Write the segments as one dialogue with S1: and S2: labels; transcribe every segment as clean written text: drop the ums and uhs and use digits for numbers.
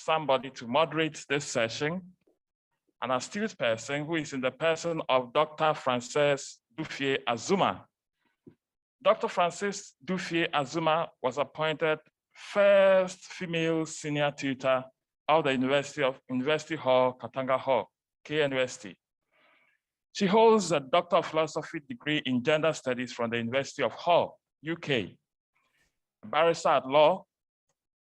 S1: somebody to moderate this session, an astute person who is in the person of Dr. Frances Duffier-Azuma. Dr. Frances Duffier-Azuma was appointed first female senior tutor of the University Hall, Katanga Hall, KNUST. She holds a Doctor of Philosophy degree in Gender Studies from the University of Hull, UK, a barrister at law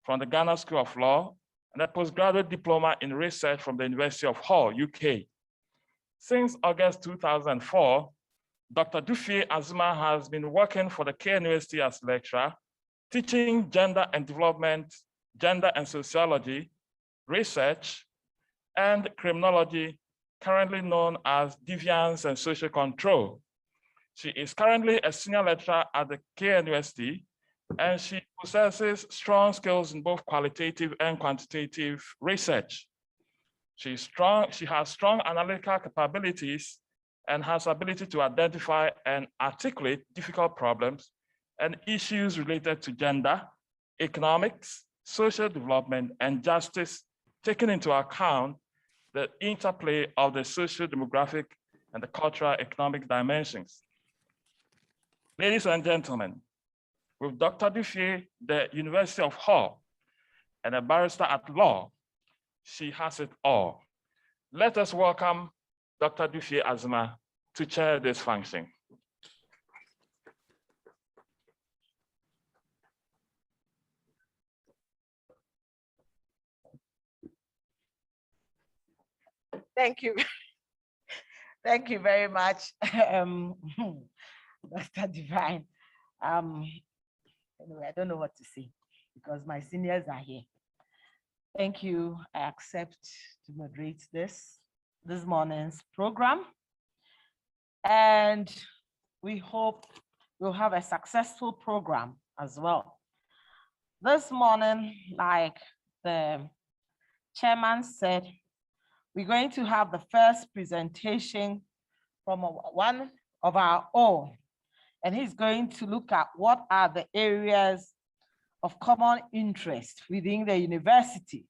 S1: from the Ghana School of Law, and a postgraduate diploma in research from the University of Hull, UK. Since August 2004, Dr. Duffier-Azuma has been working for the KNUST as lecturer, teaching gender and development, gender and sociology, research, and criminology, currently known as deviance and social control. She is currently a senior lecturer at the KNUST, and she possesses strong skills in both qualitative and quantitative research. She has strong analytical capabilities and has ability to identify and articulate difficult problems and issues related to gender, economics, social development, and justice, taking into account the interplay of the social demographic and the cultural economic dimensions. Ladies and gentlemen, with Dr. Duffier, the University of Hull, and a barrister at law, she has it all. Let us welcome Dr. Duffier-Azuma to chair this function.
S2: Thank you. Thank you very much, Dr. Divine. Anyway, I don't know what to say because my seniors are here. Thank you. I accept to moderate this morning's program. And we hope we'll have a successful program as well. This morning, like the chairman said, we're going to have the first presentation from one of our own, and he's going to look at what are the areas of common interest within the university,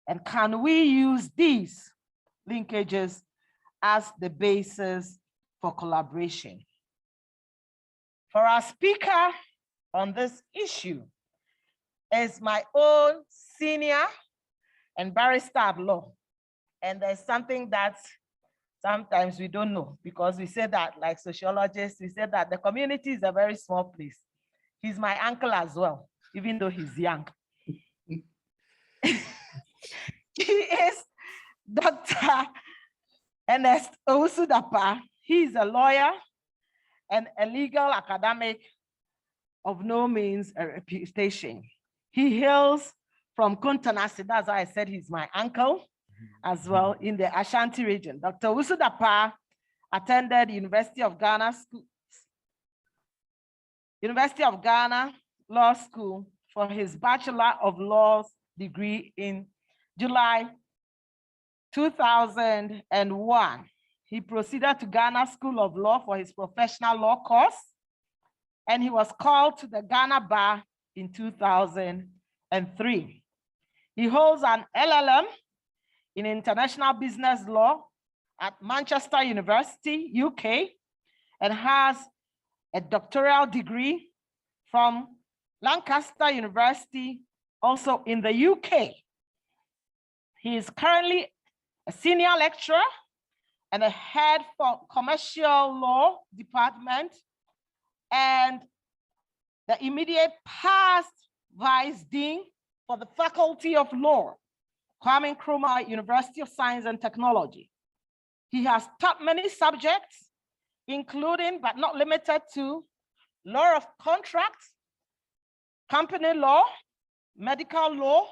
S2: and can we use these linkages as the basis for collaboration. For our speaker on this issue is my own senior and barrister at law. And there's something that sometimes we don't know, because we say that, like sociologists, we say that the community is a very small place. He's my uncle as well, even though he's young. He is Dr. Ernest Owusu-Dapaa. He's a lawyer and a legal academic of no means a reputation. He hails from Kumasi. That's why I said he's my uncle as well, in the Ashanti region. Dr. Owusu-Dapaa attended University of Ghana Law School for his Bachelor of Laws degree in July 2001. He proceeded to Ghana School of Law for his professional law course, and he was called to the Ghana Bar in 2003. He holds an LLM in international business law at Manchester University, UK, and has a doctoral degree from Lancaster University, also in the UK. He is currently a senior lecturer and a head for commercial law department, and the immediate past vice dean for the Faculty of Law, Kwame Nkrumah University of Science and Technology. He has taught many subjects, including but not limited to law of contracts, company law, medical law,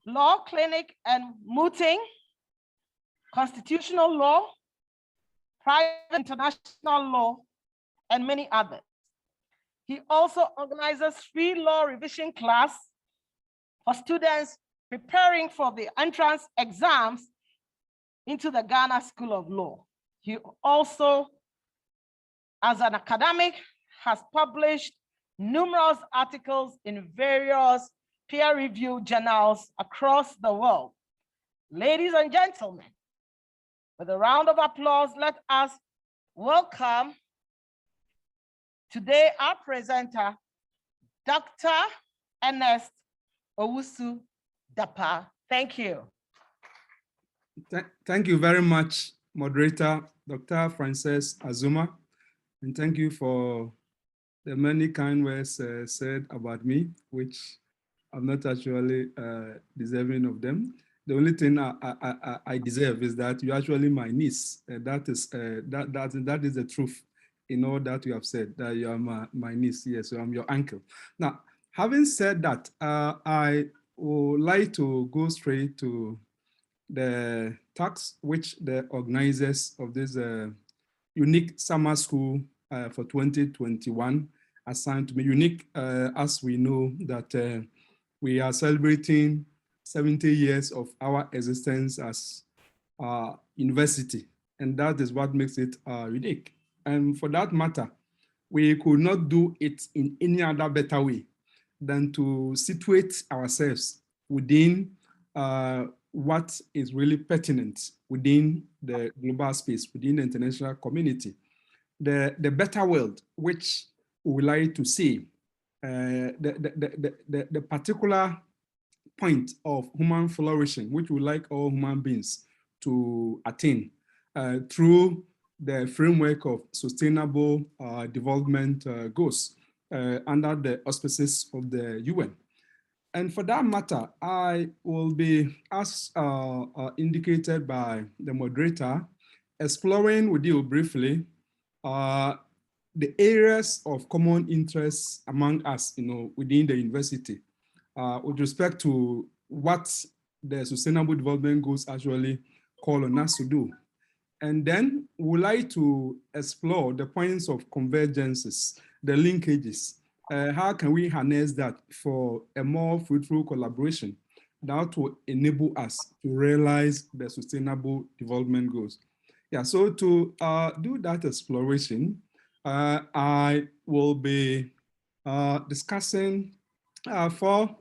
S2: law clinic and mooting, constitutional law, private international law, and many others. He also organizes free law revision class for students preparing for the entrance exams into the Ghana School of Law. He also, as an academic, has published numerous articles in various peer-reviewed journals across the world. Ladies and gentlemen, with a round of applause, let us welcome today our presenter, Dr. Ernest Owusu-Dapaa. Thank you.
S3: Thank you very much, moderator, Dr. Frances Azuma, and thank you for the many kind words said about me, which I'm not actually deserving of them. The only thing I deserve is that you're actually my niece. That is the truth in all that you have said, that you are my niece. Yes, so I'm your uncle. Now, having said that, I would like to go straight to the task which the organizers of this unique summer school for 2021 assigned to me. Unique, as we know that we are celebrating 70 years of our existence as a university, and that is what makes it unique. And for that matter, we could not do it in any other better way than to situate ourselves within what is really pertinent within the global space, within the international community. The better world, which we would like to see, the particular point of human flourishing, which we like all human beings to attain through the framework of sustainable development goals under the auspices of the UN. And for that matter, I will be, as indicated by the moderator, exploring with you briefly the areas of common interest among us, within the university, with respect to what the Sustainable Development Goals actually call on us to do. And then we'd like to explore the points of convergences, the linkages. How can we harness that for a more fruitful collaboration that will enable us to realize the Sustainable Development Goals? Yeah, so to do that exploration, I will be discussing 4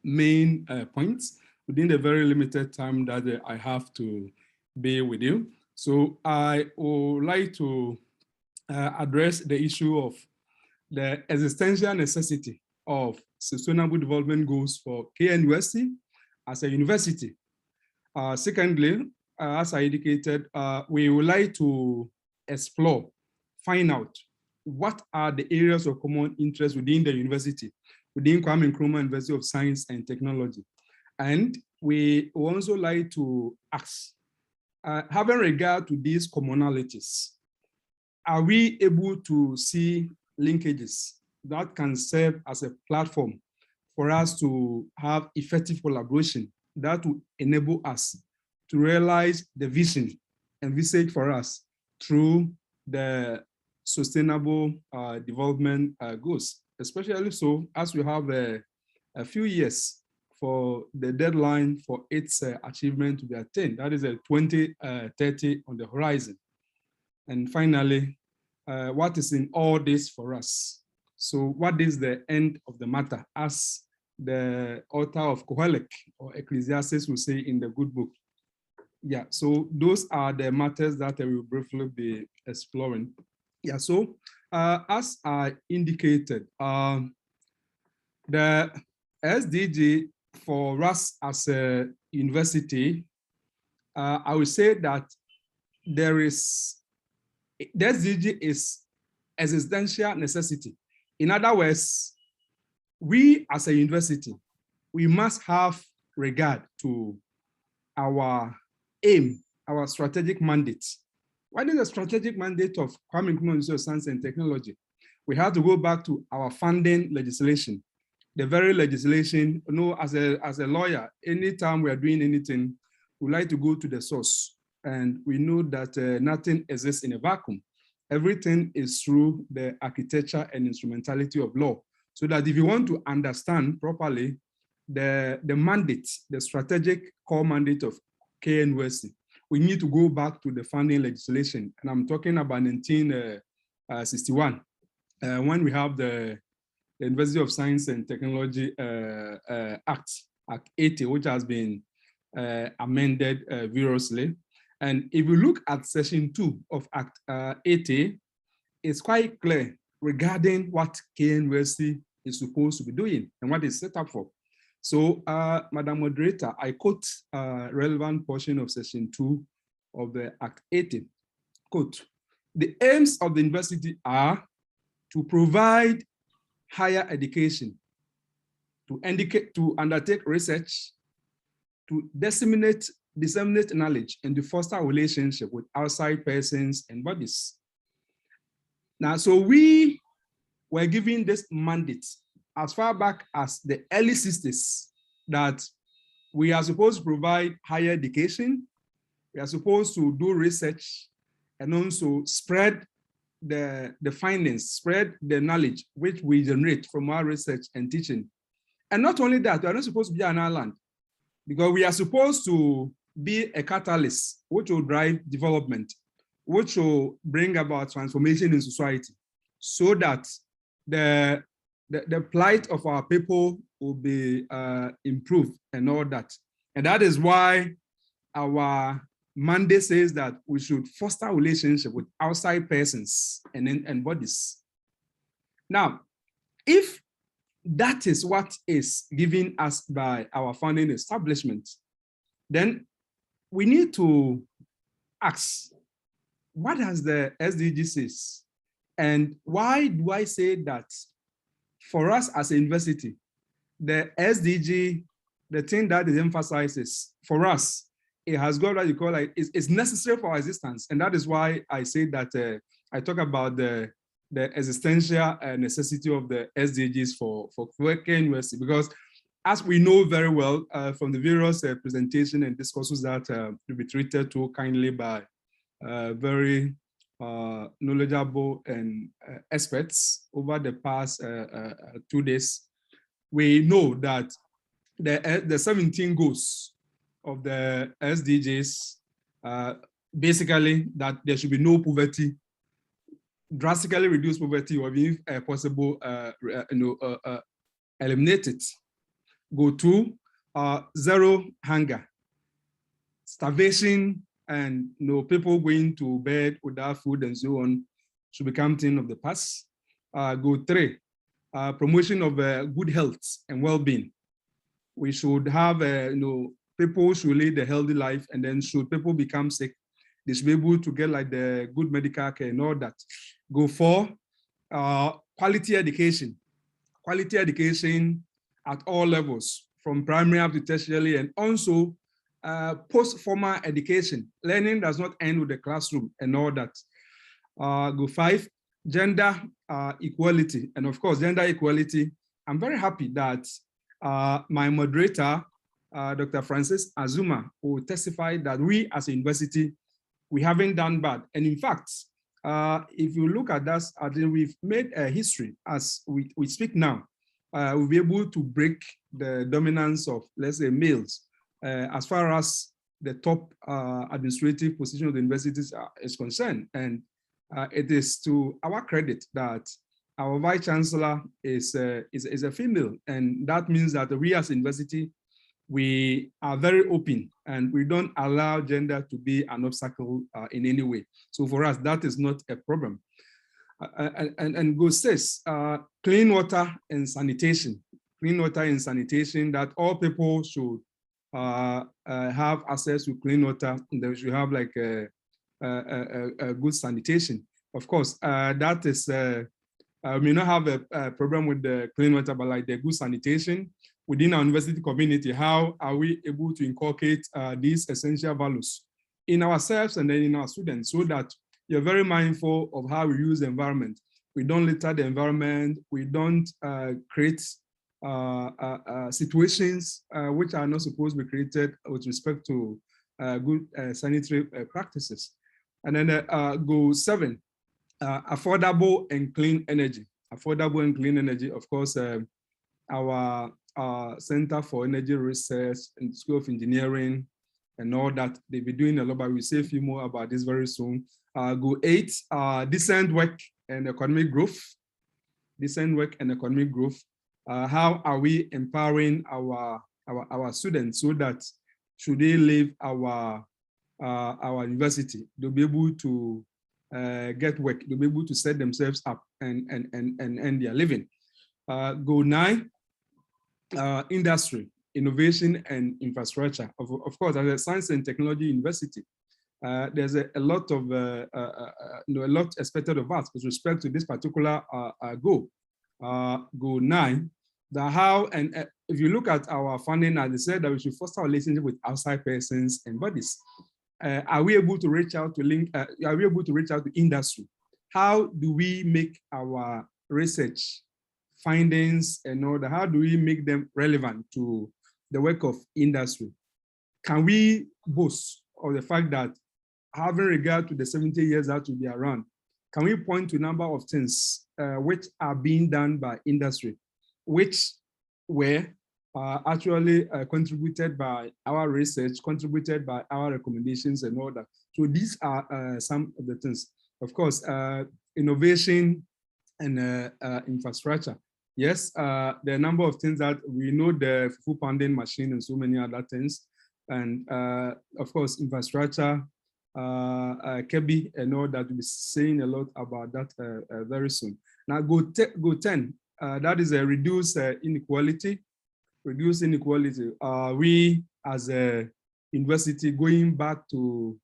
S3: main points within the very limited time that I have to be with you. So I would like to address the issue of the existential necessity of Sustainable Development Goals for KNUST as a university. Secondly, as I indicated, we would like to explore, find out what are the areas of common interest within the university, within Kwame Nkrumah University of Science and Technology. And we also like to ask, having regard to these commonalities, are we able to see linkages that can serve as a platform for us to have effective collaboration that will enable us to realize the vision envisaged for us through the Sustainable Development Goals, especially so as we have a few years for the deadline for its achievement to be attained. That is a 2030 on the horizon. And finally, what is in all this for us? So what is the end of the matter, as the author of Kohelet or Ecclesiastes will say in the good book? Yeah, so those are the matters that I will briefly be exploring. Yeah, so as I indicated, the SDG for us as a university, I would say that the SDG is existential necessity. In other words, we as a university, we must have regard to our aim, our strategic mandate. What is the strategic mandate of Kwame Nkrumah University of Science and Technology? We have to go back to our funding legislation. The very legislation, as a lawyer, anytime we are doing anything, we like to go to the source. And we know that nothing exists in a vacuum. Everything is through the architecture and instrumentality of law. So that if you want to understand properly the mandate, the strategic core mandate of KNUST, we need to go back to the funding legislation. And I'm talking about 1961, when we have the the University of Science and Technology Act 80, which has been amended variously. And if you look at section 2 of Act 80, it's quite clear regarding what KNUST is supposed to be doing and what it's set up for. So, Madam Moderator, I quote a relevant portion of section 2 of the Act 80. Quote, the aims of the university are to provide higher education, to undertake research, to disseminate knowledge, and to foster relationship with outside persons and bodies. Now, so we were given this mandate as far back as the early 60s that we are supposed to provide higher education, we are supposed to do research, and also spread the findings, spread the knowledge which we generate from our research and teaching. And not only that, we are not supposed to be an island, because we are supposed to be a catalyst which will drive development, which will bring about transformation in society, so that the plight of our people will be improved and all that. And that is why our mandate says that we should foster relationship with outside persons and bodies. Now, if that is what is given us by our founding establishment, then we need to ask, what does the SDG says? And why do I say that for us as a university, the SDG, the thing that it emphasizes for us, it has got what you call like, it's necessary for our existence. And that is why I say that I talk about the existential necessity of the SDGs for KNUST, because as we know very well from the various presentation and discourses that will be treated to kindly by very knowledgeable and experts over the past 2 days, we know that the 17 goals of the SDGs, basically that there should be no poverty, drastically reduce poverty, or if possible, eliminate it. Go to zero hunger, starvation, and people going to bed without food and so on should become thing of the past. Go 3, promotion of good health and well-being. We should have people should lead a healthy life, and then should people become sick, they should be able to get like the good medical care and all that. Go 4, quality education at all levels, from primary up to tertiary, and also post-formal education. Learning does not end with the classroom and all that. Go 5, gender equality. And of course, gender equality, I'm very happy that my moderator, Dr. Francis Azuma, will testify that we as a university, we haven't done bad. And in fact, if you look at us, I think we've made a history as we speak now. We'll be able to break the dominance of, let's say, males as far as the top administrative position of the universities is concerned. And it is to our credit that our Vice Chancellor is a female. And that means that we as a university, we are very open and we don't allow gender to be an obstacle in any way. So for us, that is not a problem. And Go 6, clean water and sanitation. Clean water and sanitation, that all people should have access to clean water, and they should have like a good sanitation. Of course, that is, we may not have a problem with the clean water, but like the good sanitation within our university community, how are we able to inculcate these essential values in ourselves and then in our students, so that you're very mindful of how we use the environment. We don't litter the environment. We don't create situations which are not supposed to be created with respect to good sanitary practices. And then Go 7, affordable and clean energy. Affordable and clean energy. Of course, our Center for Energy Research and School of Engineering and all that, they'll be doing a lot, but we'll say a few more about this very soon. Go 8, decent work and economic growth. decent work and economic growth. How are we empowering our students so that should they leave our university, they'll be able to get work, they'll be able to set themselves up and earn their living. Goal 9, industry, innovation and infrastructure. Of course, as a science and technology university, there's a lot of a lot expected of us with respect to this particular goal. Goal 9, the how, and if you look at our funding, as I said, that we should foster a relationship with outside persons and bodies. Are we able to reach out to are we able to reach out to industry? How do we make our research findings and all that? How do we make them relevant to the work of industry? Can we boast of the fact that, having regard to the 70 years that will be around, can we point to a number of things which are being done by industry, which were actually contributed by our research, contributed by our recommendations and all that? So these are some of the things. Of course, innovation and infrastructure. Yes, there are a number of things that we know, the full pounding machine and so many other things. And of course, infrastructure, Kebi and all that, we'll be saying a lot about that very soon. Now go 10, that is a reduce inequality. Reduce inequality. We as a university, going back to,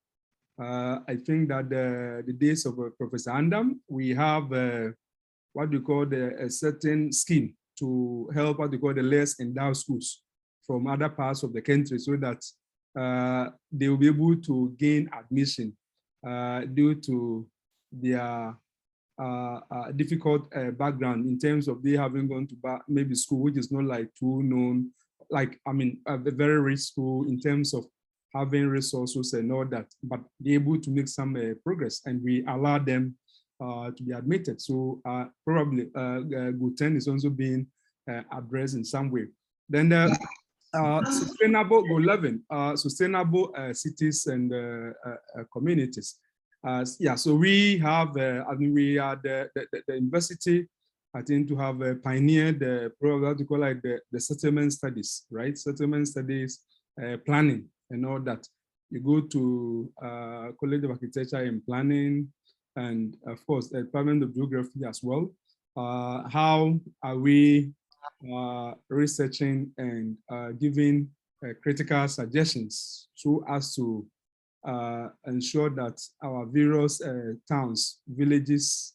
S3: I think that the days of Professor Andam, we have what we call a certain scheme to help what we call the less endowed schools from other parts of the country, so that they will be able to gain admission due to their difficult background in terms of they having gone to maybe school which is not like too known, like, I mean, a very rich school in terms of having resources and all that, but be able to make some progress, and we allow them to be admitted. So probably Goal 10 is also being addressed in some way. Then the sustainable Goal 11, sustainable cities and communities. Yeah, so we have, I mean, we are the university, I think, to have pioneered the program that we call like the settlement studies, right? Settlement studies, planning and all that. You go to College of Architecture and Planning, and of course, the Department of Geography as well. How are we researching and giving critical suggestions so as to ensure that our various towns, villages,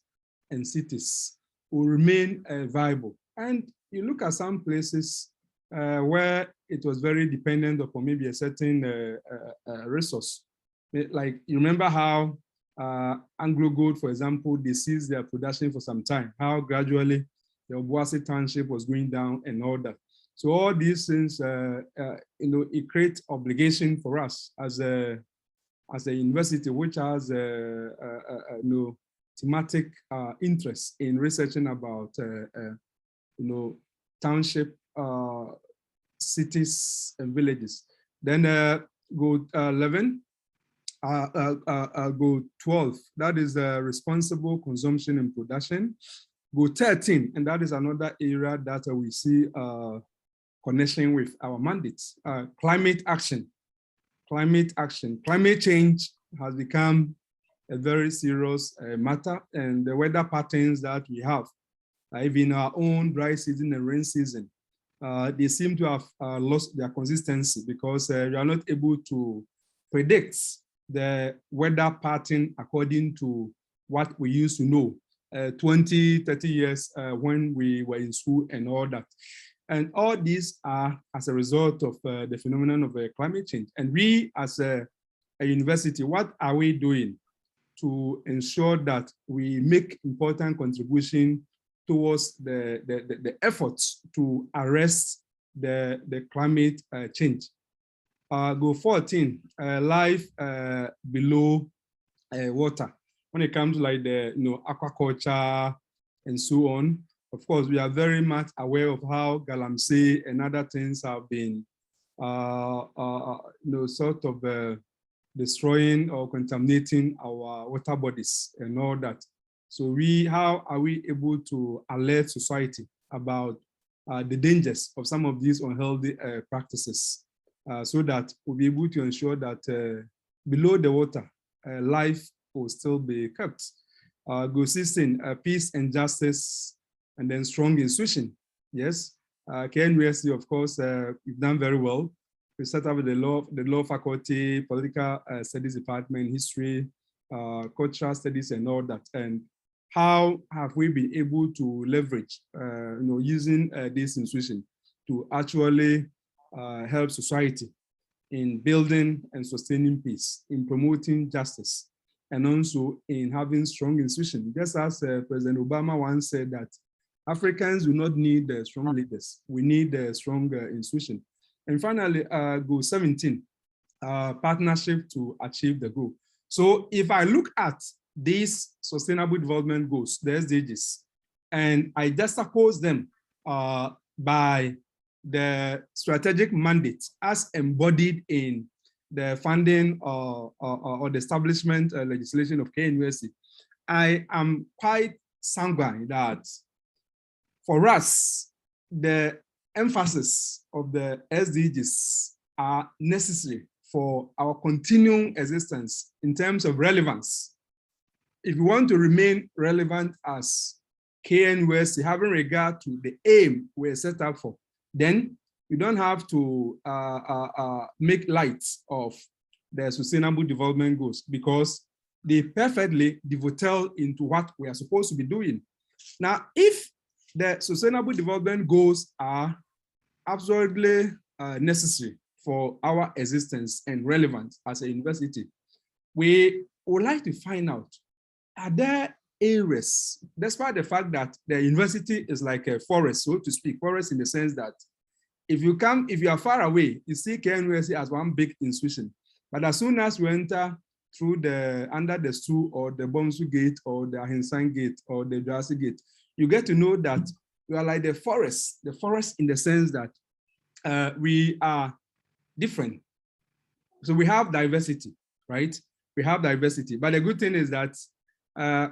S3: and cities will remain viable? And you look at some places where it was very dependent upon maybe a certain resource. Like, you remember how Anglo Gold, for example, they ceased their production for some time, how gradually the Obuasi township was going down and all that. So all these things, you know, it creates obligation for us as a university, which has you know, thematic interest in researching about you know, township, cities and villages. Then Goal 11. Goal 12, that is responsible consumption and production. Goal 13, and that is another area that we see connection with our mandates. Climate action. Climate action. Climate change has become a very serious matter, and the weather patterns that we have, even our own dry season and rain season, they seem to have lost their consistency because we are not able to predict the weather pattern according to what we used to know 20, 30 years when we were in school and all that. And all these are as a result of the phenomenon of climate change. And we as a university, what are we doing to ensure that we make important contribution towards the efforts to arrest the climate change? Goal 14, life below water. When it comes to like the aquaculture and so on, of course, we are very much aware of how Galamsey and other things have been sort of destroying or contaminating our water bodies and all that. So how are we able to alert society about the dangers of some of these unhealthy practices, so that we'll be able to ensure that below the water, life will still be kept. Go 16, peace and justice, and then strong institution. Yes, KNUST, of course, we've done very well. We started with the law faculty, political studies department, history, cultural studies, and all that. And how have we been able to leverage, using this institution to actually help society in building and sustaining peace, in promoting justice, and also in having strong institutions. Just as President Obama once said that Africans do not need strong leaders, we need a strong institution. And finally, goal 17, partnership to achieve the goal. So if I look at these sustainable development goals, the SDGs, and I juxtapose them by the strategic mandate as embodied in the funding or the establishment legislation of KNUST, I am quite sanguine that for us, the emphasis of the SDGs are necessary for our continuing existence in terms of relevance. If you want to remain relevant as KNUST, having regard to the aim we're set up for, then you don't have to make light of the sustainable development goals, because they perfectly dovetail into what we are supposed to be doing. Now, if the sustainable development goals are absolutely necessary for our existence and relevance as a university, we would like to find out, are there areas, despite the fact that the university is like a forest, so to speak, forest in the sense that if you are far away, you see KNUST as one big institution. But as soon as you enter through under the stool or the Bomsu Gate or the Ahinsan Gate or the Jurassic Gate, you get to know that you are like the forest in the sense that we are different. So we have diversity, right? We have diversity. But the good thing is that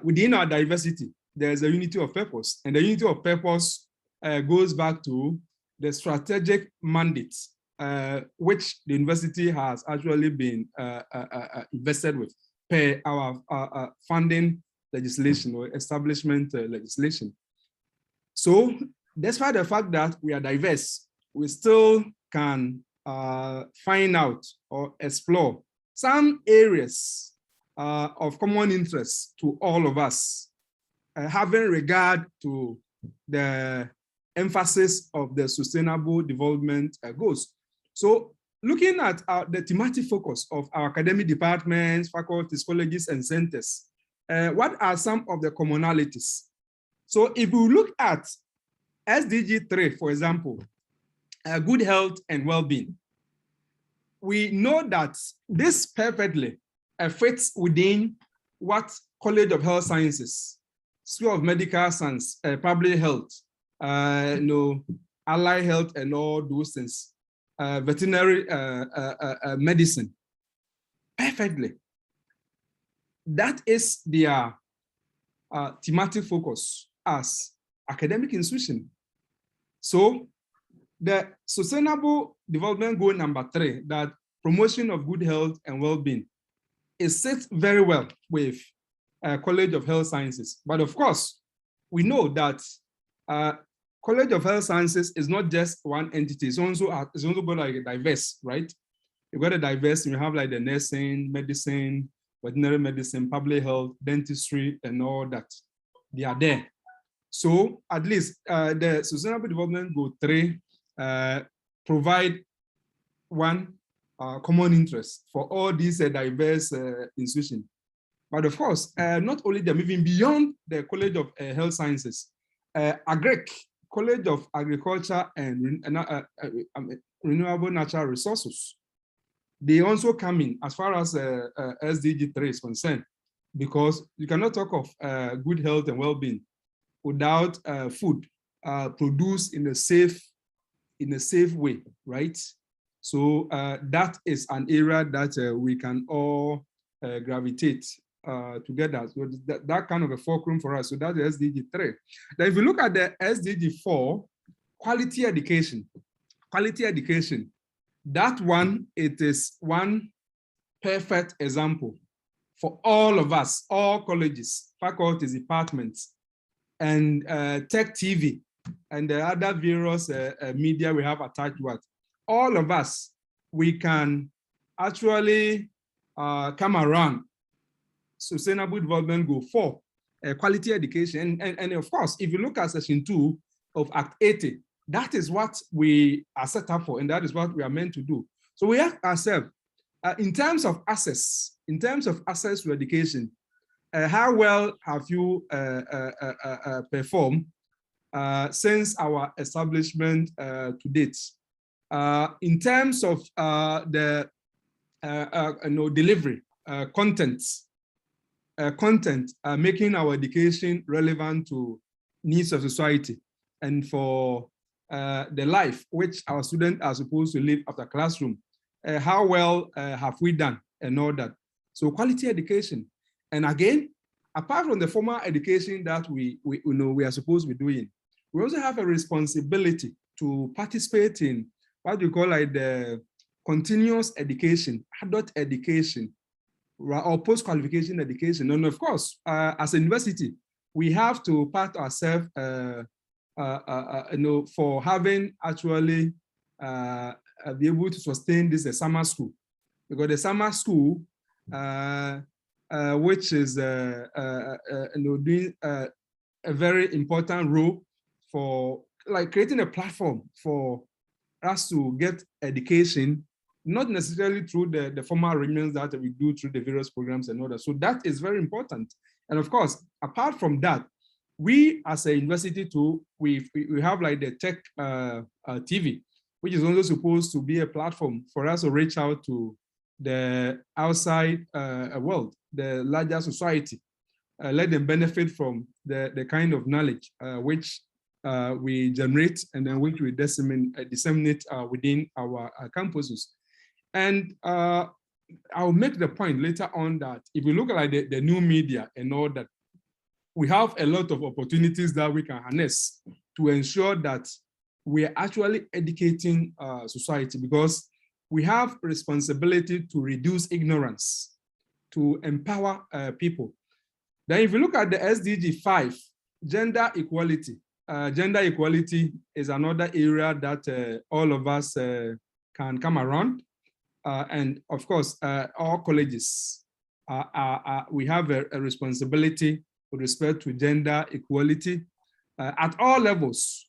S3: within our diversity, there's a unity of purpose. And the unity of purpose goes back to the strategic mandate, which the university has actually been invested with per our funding legislation or establishment legislation. So despite the fact that we are diverse, we still can find out or explore some areas of common interest to all of us, having regard to the emphasis of the sustainable development goals. So looking at the thematic focus of our academic departments, faculties, colleges, and centers, what are some of the commonalities? So if we look at SDG 3, for example, good health and well-being, we know that this perfectly fits within what College of Health Sciences, School of Medical Science, Public Health, allied health and all those things, veterinary medicine, perfectly. That is their thematic focus as academic institution. So the sustainable development goal number 3, that promotion of good health and well-being, it sits very well with College of Health Sciences. But of course, we know that College of Health Sciences is not just one entity. It's also got like a diverse, right? You've got a diverse, you have like the nursing, medicine, veterinary medicine, public health, dentistry, and all that. They are there. So at least the Sustainable Development Goal 3 provide one common interest for all these diverse institutions. But of course, not only them, moving beyond the College of Health Sciences, AGRIC, College of Agriculture and Renewable Natural Resources, they also come in as far as SDG 3 is concerned, because you cannot talk of good health and well-being without food produced in a safe way, right? So that is an area that we can all gravitate together. So that kind of a fulcrum for us. So that's the SDG 3. Then if you look at the SDG 4, quality education. Quality education. That one, it is one perfect example for all of us, all colleges, faculties, departments, and tech TV, and the other various media we have attached to it. All of us, we can actually come around Sustainable Development Goal 4, quality education. And of course, if you look at section 2 of Act 80, that is what we are set up for, and that is what we are meant to do. So we ask ourselves, in terms of access to education, how well have you performed since our establishment to date? In terms of the delivery, content, making our education relevant to needs of society and for the life which our students are supposed to live after classroom. How well have we done and all that? So quality education. And again, apart from the formal education that we are supposed to be doing, we also have a responsibility to participate in what we call like the continuous education, adult education, or post-qualification education. And of course, as a university, we have to part ourselves for having actually be able to sustain this summer school, because the summer school, which is doing a very important role for like creating a platform for us to get education, not necessarily through the formal arrangements that we do through the various programs and others. So that is very important. And of course, apart from that, we as a university too, we have like the tech TV, which is also supposed to be a platform for us to reach out to the outside world, the larger society, let them benefit from the kind of knowledge which we generate and then which we disseminate within our campuses. And I'll make the point later on that if you look at like the new media and all that, we have a lot of opportunities that we can harness to ensure that we are actually educating society, because we have responsibility to reduce ignorance, to empower people. Then if you look at the SDG 5, gender equality. Gender equality is another area that all of us can come around. And of course, all colleges, we have a responsibility with respect to gender equality at all levels,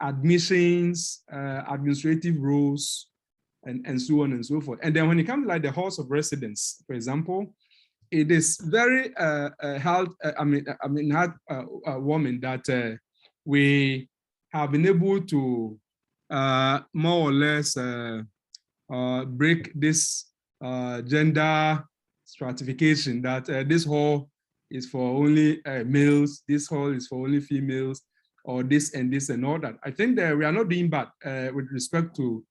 S3: admissions, administrative roles, and so on and so forth. And then when it comes to like the halls of residence, for example, it is very heartwarming that we have been able to more or less break this gender stratification, that this hall is for only males, this hall is for only females, or this and all that. I think that we are not doing bad with respect to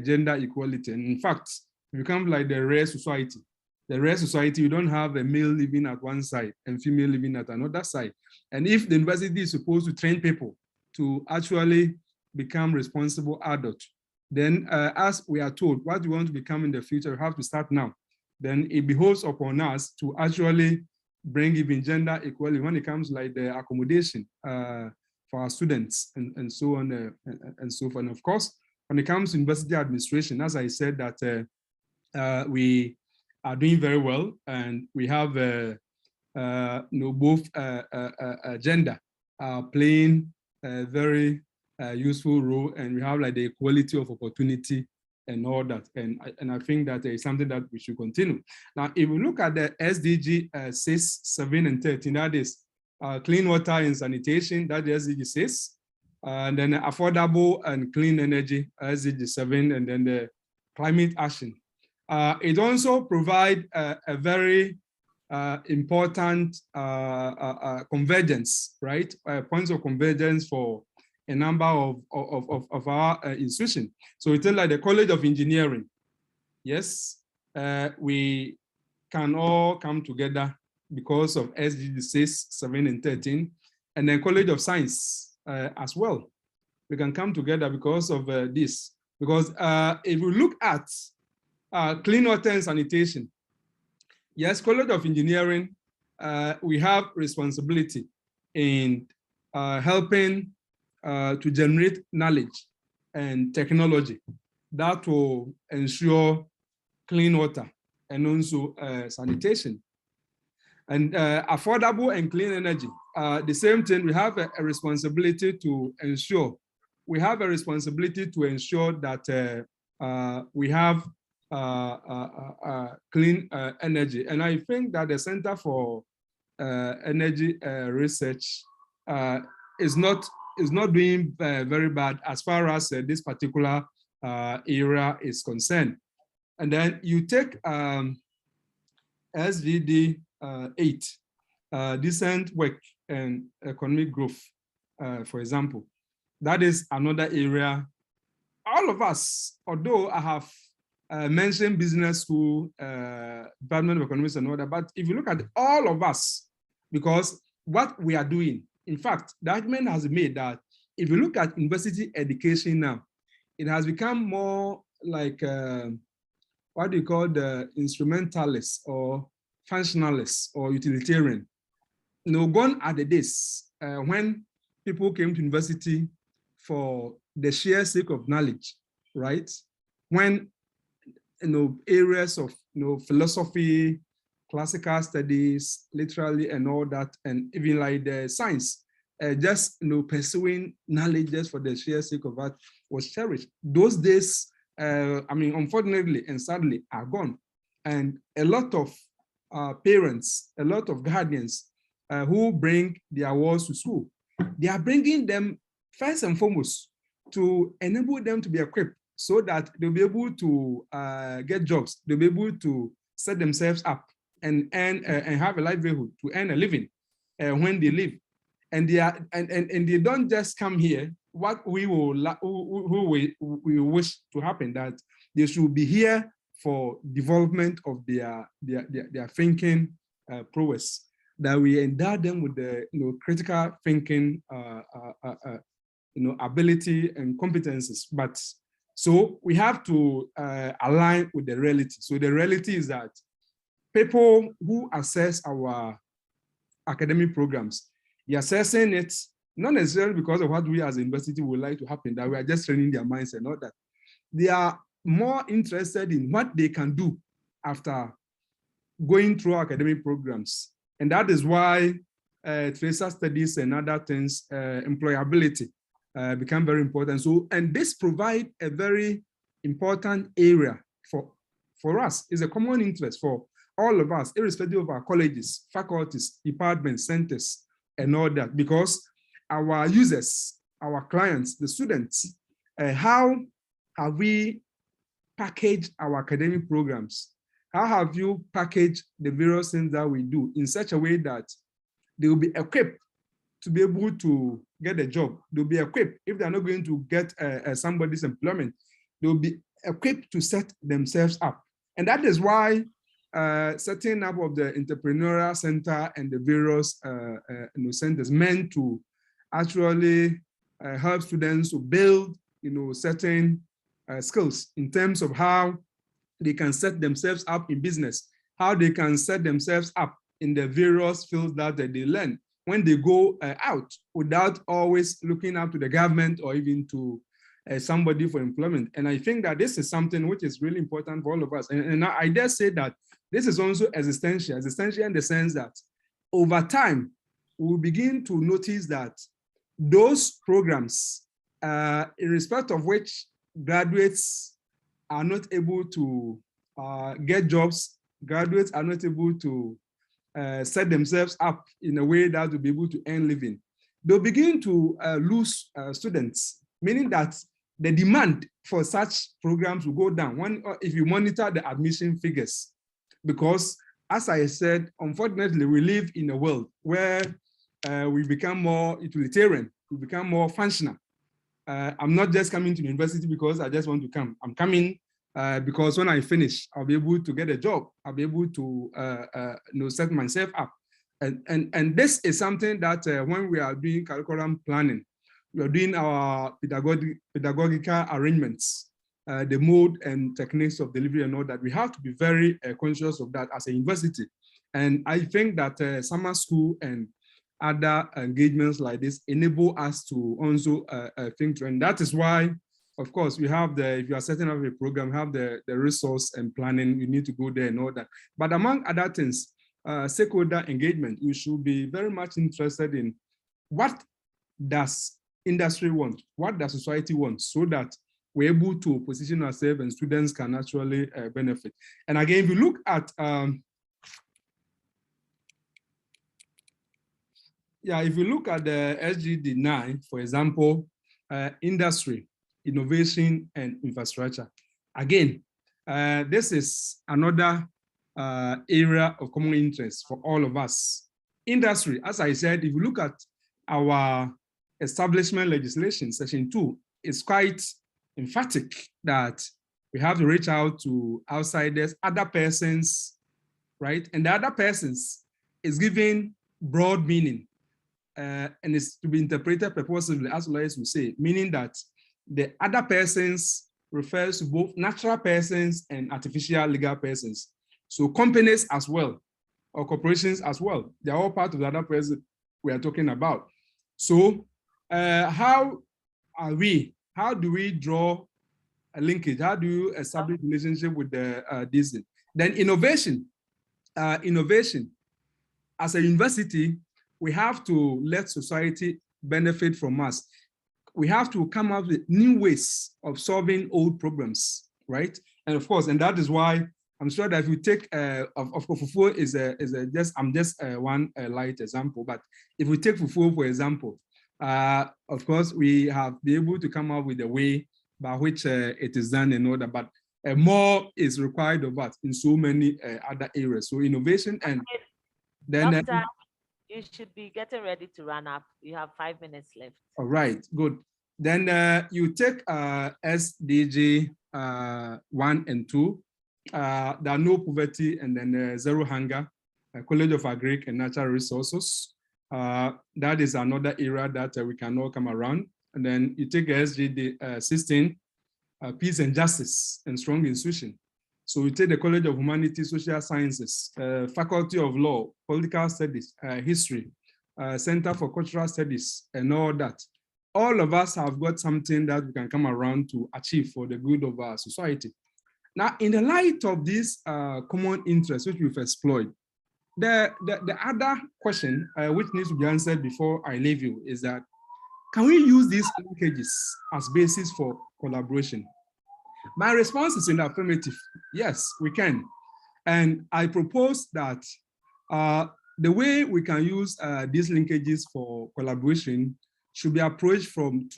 S3: gender equality. And in fact, it becomes like the rare society. The rare society, you don't have a male living at one side and female living at another side. And if the university is supposed to train people to actually become responsible adults, then as we are told, what we want to become in the future, we have to start now. Then it behoves upon us to actually bring even gender equality when it comes like the accommodation for our students and so on and so forth. And of course, when it comes to university administration, as I said, that we are doing very well, and we have both gender playing a very useful role, and we have like the equality of opportunity and all that. And I think that is something that we should continue. Now, if we look at the SDG 6, 7, and 13, that is clean water and sanitation, that is SDG 6, and then affordable and clean energy, SDG 7, and then the climate action. It also provides a very important convergence, right? Points of convergence for a number of our institutions. So it's like the College of Engineering. Yes, we can all come together because of SDGs 6, 7, and 13, and then College of Science as well. We can come together because of this. Because if we look at clean water and sanitation, yes, College of Engineering, we have responsibility in helping to generate knowledge and technology that will ensure clean water and also sanitation. And affordable and clean energy, the same thing, we have a responsibility to ensure. We have a responsibility to ensure that we have clean energy. And I think that the Center for Energy Research is not doing very bad as far as this particular area is concerned. And then you take SVD 8, decent work and economic growth, for example. That is another area. All of us, although I have mentioned business school, Department of Economics and all that, but if you look at all of us, because what we are doing, in fact, the argument has been made that if you look at university education now, it has become more like, what do you call the instrumentalist or functionalist or utilitarian. You know, gone are the days when people came to university for the sheer sake of knowledge, right? When areas of philosophy, classical studies, literally, and all that, and even like the science, just pursuing knowledge just for the sheer sake of that was cherished. Those days, I mean, unfortunately and sadly, are gone, and a lot of parents, a lot of guardians who bring their wards to school, they are bringing them first and foremost to enable them to be equipped so that they'll be able to get jobs, they'll be able to set themselves up and earn and have a livelihood, to earn a living when they live. And they are and they don't just come here. What we will we wish to happen, that they should be here for development of their thinking prowess, that we endow them with the critical thinking ability and competences. But so we have to align with the reality. So the reality is that people who assess our academic programs, they're assessing it not necessarily because of what we as a university would like to happen, that we are just training their minds and all that. They are more interested in what they can do after going through academic programs. And that is why tracer studies and other things, employability, become very important. So, and this provides a very important area for us. It's a common interest for all of us, irrespective of our colleges, faculties, departments, centers, and all that, because our users, our clients, the students, how have we packaged our academic programs? How have you packaged the various things that we do in such a way that they will be equipped to be able to get a job? They'll be equipped, if they're not going to get somebody's employment, they'll be equipped to set themselves up. And that is why setting up of the entrepreneurial center and the various centers meant to actually help students to build certain skills in terms of how they can set themselves up in business, how they can set themselves up in the various fields that they learn when they go out, without always looking up to the government or even to somebody for employment. And I think that this is something which is really important for all of us. And I dare say that this is also existential in the sense that over time, we'll begin to notice that those programs, in respect of which graduates are not able to get jobs, graduates are not able to set themselves up in a way that will be able to earn living, they'll begin to lose students, meaning that the demand for such programs will go down if you monitor the admission figures. Because, as I said, unfortunately, we live in a world where we become more utilitarian, we become more functional. I'm not just coming to the university because I just want to come. I'm coming because when I finish, I'll be able to get a job. I'll be able to set myself up. And this is something that when we are doing curriculum planning, we are doing our pedagogical arrangements, the mode and techniques of delivery and all that. We have to be very conscious of that as a university. And I think that summer school and other engagements like this enable us to also think through. And that is why, of course, we have if you are setting up a program, have the resource and planning, you need to go there and all that. But among other things, stakeholder engagement, you should be very much interested in what does industry want, what does society want, so that we're able to position ourselves and students can actually benefit. And again, if you look at, if you look at the SDG 9, for example, industry, innovation, and infrastructure. Again, this is another area of common interest for all of us. Industry, as I said, if you look at our establishment legislation, section 2, it's quite emphatic that we have to reach out to outsiders, other persons, right? And the other persons is given broad meaning and it's to be interpreted purposively, as lawyers will say, meaning that the other persons refers to both natural persons and artificial legal persons. So companies as well, or corporations as well, they're all part of the other person we are talking about. So how do we draw a linkage? How do you establish relationship with this? Then innovation. Innovation. As a university, we have to let society benefit from us. We have to come up with new ways of solving old problems, right? And of course, and that is why I'm sure that if you take, of course, Fufuo I'm just one light example, but if we take Fufuo, for example, of course, we have been able to come up with a way by which it is done in order, but more is required of us in so many other areas. So innovation and then-
S2: Doctor, you should be getting ready to run up. You have 5 minutes left.
S3: All right, good. Then you take SDG 1 and 2, there are no poverty and then zero hunger, College of Agric and Natural Resources. That is another area that we can all come around. And then you take SDG 16, peace and justice and strong institution. So we take the College of Humanities, Social Sciences, Faculty of Law, Political Studies, History, Center for Cultural Studies, and all that. All of us have got something that we can come around to achieve for the good of our society. Now, in the light of this common interest which we've explored, the other question which needs to be answered before I leave you is that, can we use these linkages as basis for collaboration? My response is in the affirmative. Yes, we can. And I propose that the way we can use these linkages for collaboration should be approached from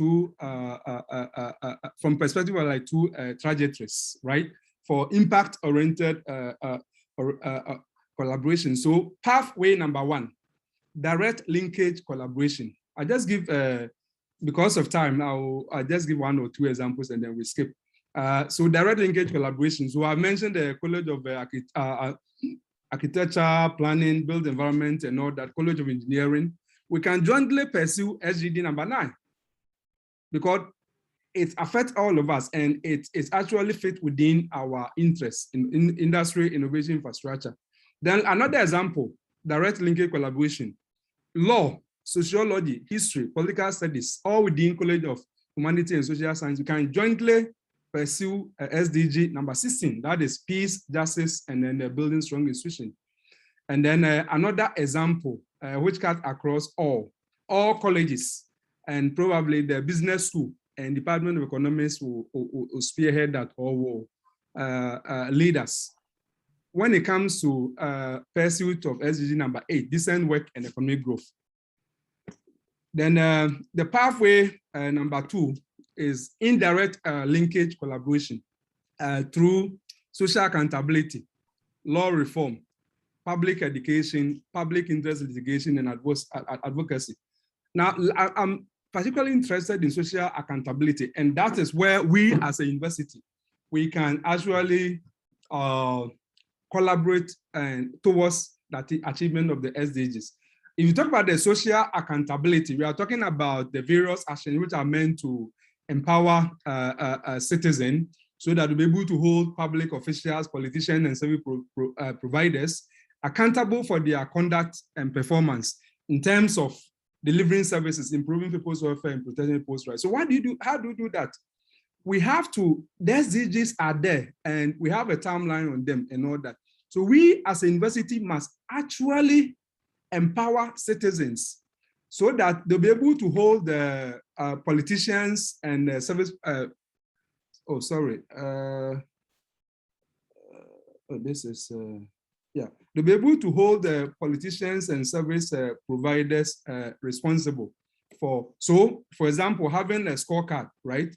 S3: from perspective of like two trajectories, right? For impact-oriented collaboration. So pathway number 1, direct linkage collaboration. I just give, because of time, I'll just give 1 or 2 examples and then we skip. So direct linkage collaboration. So I mentioned the College of Architecture, Planning, Built Environment, and all that, College of Engineering. We can jointly pursue SDG number 9 because it affects all of us and it's actually fit within our interests in industry, innovation, infrastructure. Then another example, direct linkage collaboration, law, sociology, history, political studies, all within College of Humanities and Social Science. We can jointly pursue SDG number 16, that is peace, justice, and then building strong institutions. And then another example, which cuts across all colleges, and probably the business school and Department of Economics will spearhead that or will lead us. When it comes to pursuit of SDG number 8, decent work and economic growth. Then the pathway number 2 is indirect linkage collaboration through social accountability, law reform, public education, public interest litigation, and advocacy. Now, I'm particularly interested in social accountability, and that is where we as a university we can actually collaborate towards that achievement of the SDGs. If you talk about the social accountability, we are talking about the various actions which are meant to empower citizens so that we'll be able to hold public officials, politicians, and service providers accountable for their conduct and performance in terms of delivering services, improving people's welfare, and protecting people's rights. So what do you do? How do you do that? We have to, the SDGs are there, and we have a timeline on them and all that. So we as a university must actually empower citizens so that they'll be able to hold the politicians and service, they'll be able to hold the politicians and service providers responsible for. So, for example, having a scorecard, right?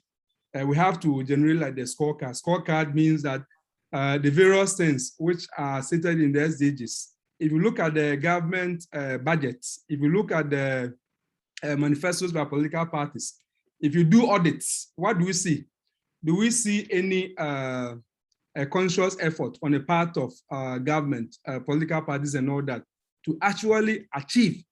S3: We have to generate like the scorecard. Scorecard means that the various things which are stated in the SDGs. If you look at the government budgets, if you look at the manifestos by political parties, if you do audits, what do we see? Do we see any a conscious effort on the part of government, political parties and all that to actually achieve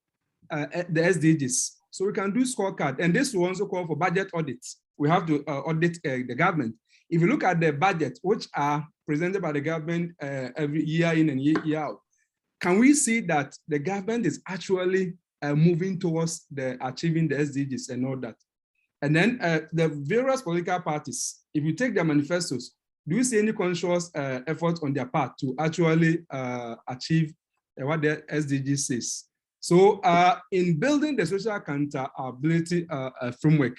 S3: the SDGs? So we can do scorecard, and this will also call for budget audits. We have to audit the government. If you look at the budget, which are presented by the government every year in and year out, can we see that the government is actually moving towards achieving the SDGs and all that? And then the various political parties, if you take their manifestos, do you see any conscious effort on their part to actually achieve what the SDG says? So in building the social accountability framework,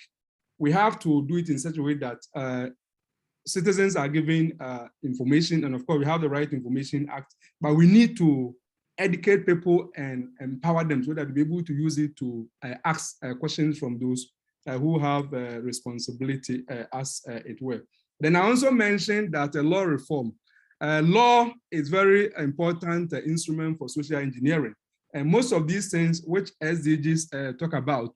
S3: we have to do it in such a way that citizens are given information, and of course we have the Right Information Act, but we need to educate people and empower them so that they'll be able to use it to ask questions from those who have responsibility as it were. Then I also mentioned that law reform. Law is very important instrument for social engineering. And most of these things which SDGs talk about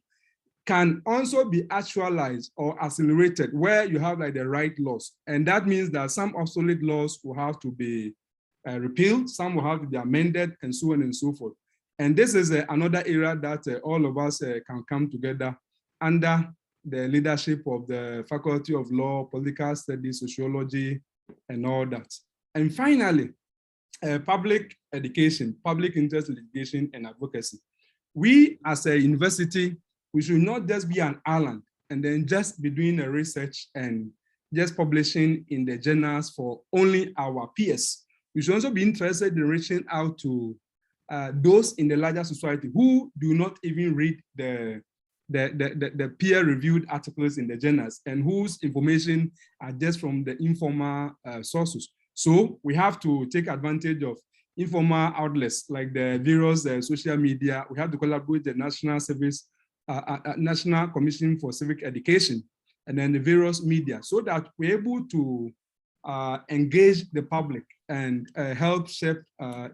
S3: can also be actualized or accelerated where you have like the right laws. And that means that some obsolete laws will have to be repealed, some will have to be amended, and so on and so forth. And this is another area that all of us can come together under the leadership of the Faculty of Law, Political Studies, Sociology, and all that. And finally, public education, public interest education and advocacy. We as a university, we should not just be an island and then just be doing a research and just publishing in the journals for only our peers. We should also be interested in reaching out to those in the larger society who do not even read the peer-reviewed articles in the journals and whose information are just from the informal sources. So we have to take advantage of informal outlets like the various social media. We have to collaborate with the National Commission for Civic Education and then the various media so that we're able to engage the public and help shape